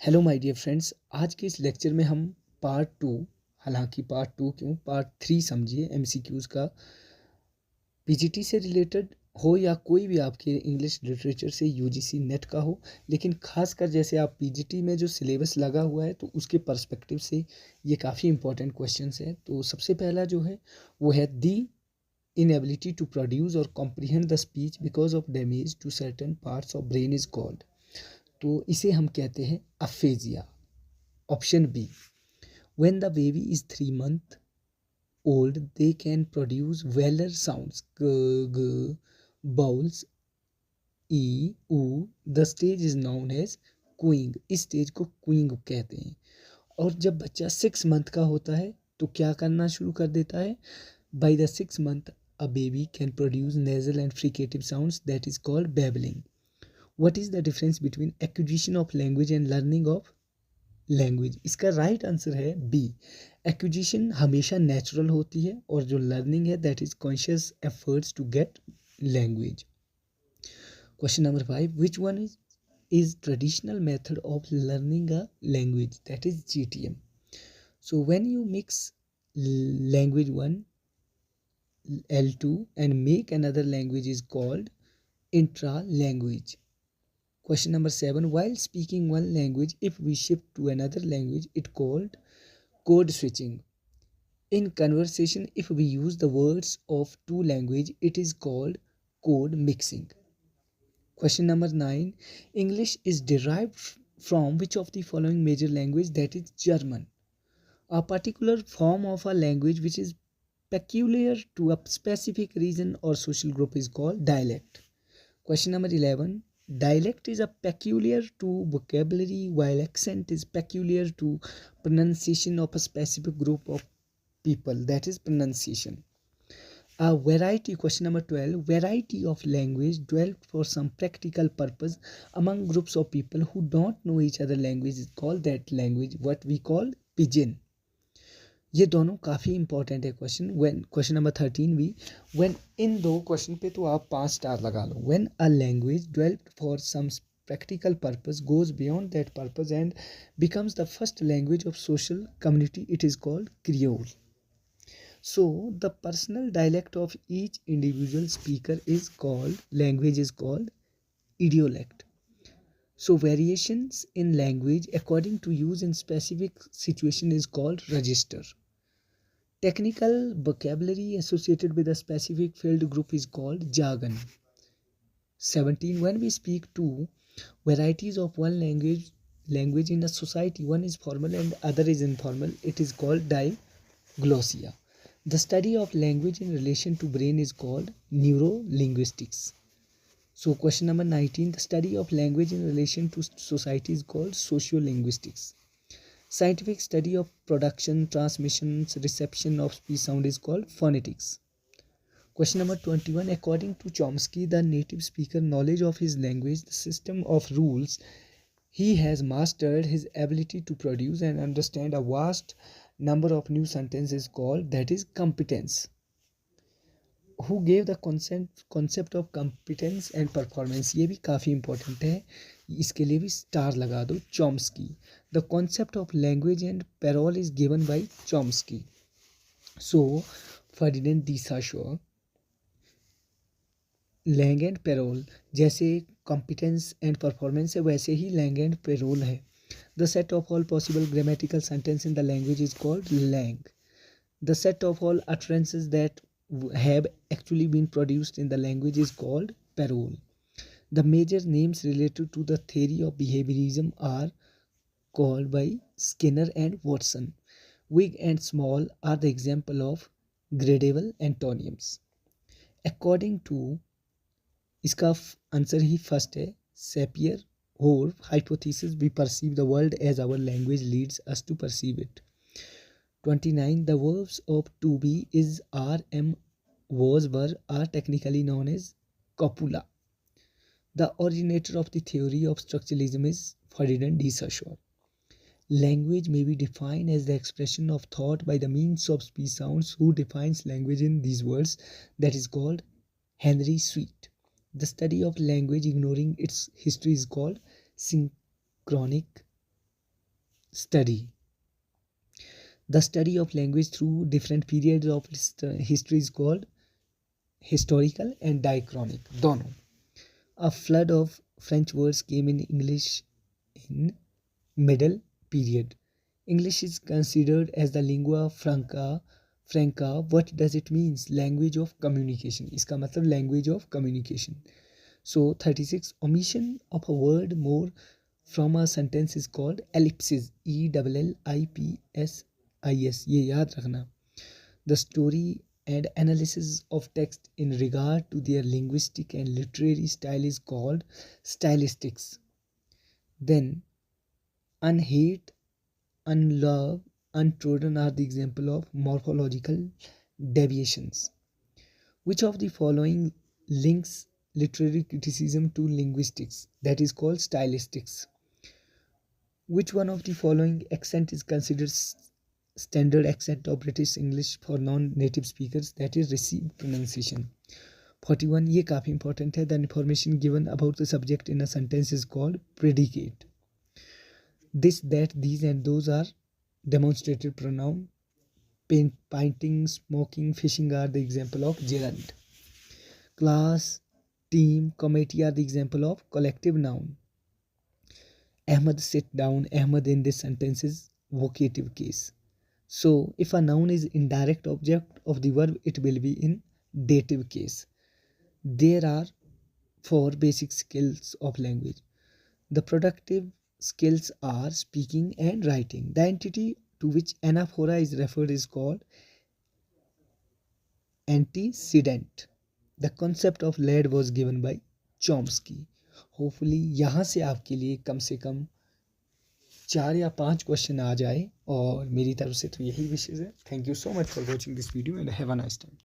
Hello my dear friends, आज के इस लेक्चर में हम पार्ट टू, हालांकि पार्ट टू क्यों, पार्ट थ्री समझिए एमसीक्यूज़ का, पीजीटी से रिलेटेड हो या कोई भी आपके इंग्लिश लिटरेचर से यूजीसी नेट का हो, लेकिन खासकर जैसे आप पीजीटी में जो सिलेबस लगा हुआ है तो उसके पर्सपेक्टिव से ये काफ़ी इंपॉर्टेंट क्वेश्चंस है। तो सबसे पहला जो है वो है दी इनएबिलिटी टू प्रोड्यूस और comprehend the speech because of damage to certain parts of brain is called. तो इसे हम कहते हैं aphasia. Option B, when the baby is 3 months old they can produce vowel sounds g, g, vowels e, u. The stage is known as cooing. इस stage को cooing कहते हैं। और जब बच्चा 6 मंथ का होता है तो क्या करना शुरू कर देता है? By the 6 month a baby can produce nasal and fricative sounds that is called babbling. What is the difference between acquisition of language and learning of language? इसका राइट आंसर है बी। एक्विजिशन हमेशा natural होती है और जो learning है that is conscious efforts to get language. Question number 5, which one is traditional method of learning a language, that is GTM. So when you mix language 1 L2 and make another language is called intra language. Question number 7, while speaking one language, if we shift to another language, it called code switching. In conversation, if we use the words of two languages, it is called code mixing. Question number 9, English is derived from which of the following major language, that is German. A particular form of a language which is peculiar to a specific region or social group is called dialect. Question number 11, dialect is a peculiar to vocabulary while accent is peculiar to pronunciation of a specific group of people, that is pronunciation. A variety, question number 12, variety of language developed for some practical purpose among groups of people who don't know each other language is called that language what we call pidgin. ये दोनों काफ़ी important है question. When, question number 13 भी, when, इन दो question पे तो आप 5 star लगा लो। When a language developed for some practical purpose goes beyond that purpose and becomes the first language of social community, it is called Creole. So the personal dialect of each individual speaker is called, language is called idiolect. So variations in language according to use in specific situation is called register. Technical vocabulary associated with a specific field group is called jargon. 17, when we speak two varieties of one language in a society, one is formal and other is informal, it is called diglossia. The study of language in relation to brain is called neurolinguistics. So question number 19, the study of language in relation to society is called sociolinguistics. Scientific study of production, transmissions, reception of speech sound is called phonetics. Question number 21, according to Chomsky, the native speaker knowledge of his language, the system of rules he has mastered, his ability to produce and understand a vast number of new sentences called, that is competence. Who gave the concept of competence and performance? ये भी काफ़ी important है, इसके लिए भी star लगा दो। Chomsky. The concept of language and parole is given by Chomsky. So Ferdinand De Sassure, Langue and parole जैसे competence and performance है वैसे ही Langue and parole है. The set of all possible grammatical sentence in the language is called Langue. The set of all utterances that have actually been produced in the language is called parole. The major names related to the theory of behaviorism are called by Skinner and Watson. Big and small are the example of gradable antonyms. According to, इसका answer ही first है, Sapir or hypothesis, we perceive the world as our language leads us to perceive it. 29, the verbs of to be, is, are, am, was, were are technically known as copula. The originator of the theory of structuralism is Ferdinand De Sassure. Language may be defined as the expression of thought by the means of speech sounds. Who defines language in these words? That is called Henry Sweet. The study of language ignoring its history is called synchronic study. The study of language through different periods of history is called historical and diachronic. दोनों. A flood of French words came in English in middle period. English is considered as the lingua franca. What does it mean? Language of communication. इसका मतलब language of communication. So 36, omission of a word more from a sentence is called ellipsis. ELLIPSIS. ये याद रखना. The story and analysis of text in regard to their linguistic and literary style is called stylistics. Then unhate, unlove, untrodden are the example of morphological deviations. Which of the following links literary criticism to linguistics? That is called stylistics. Which one of the following accent is considered standard accent of British English for non-native speakers? That is received pronunciation. 41, ये काफ़ी important है. The information given about the subject in a sentence is called predicate. This, that, these and those are demonstrative pronoun. Painting, smoking, fishing are the example of gerund. Class, team, committee are the example of collective noun. Ahmad sit down. Ahmad in this sentence is vocative case. So if a noun is indirect object of the verb, it will be in dative case. There are 4 basic skills of language. The productive skills are speaking and writing. The entity to which anaphora is referred is called antecedent. The concept of lead was given by Chomsky. Hopefully यहाँ से आपके लिए कम से कम 4 या 5 question आ जाए और मेरी तरफ से तो यही विशेष है. Thank you so much for watching this video and have a nice time.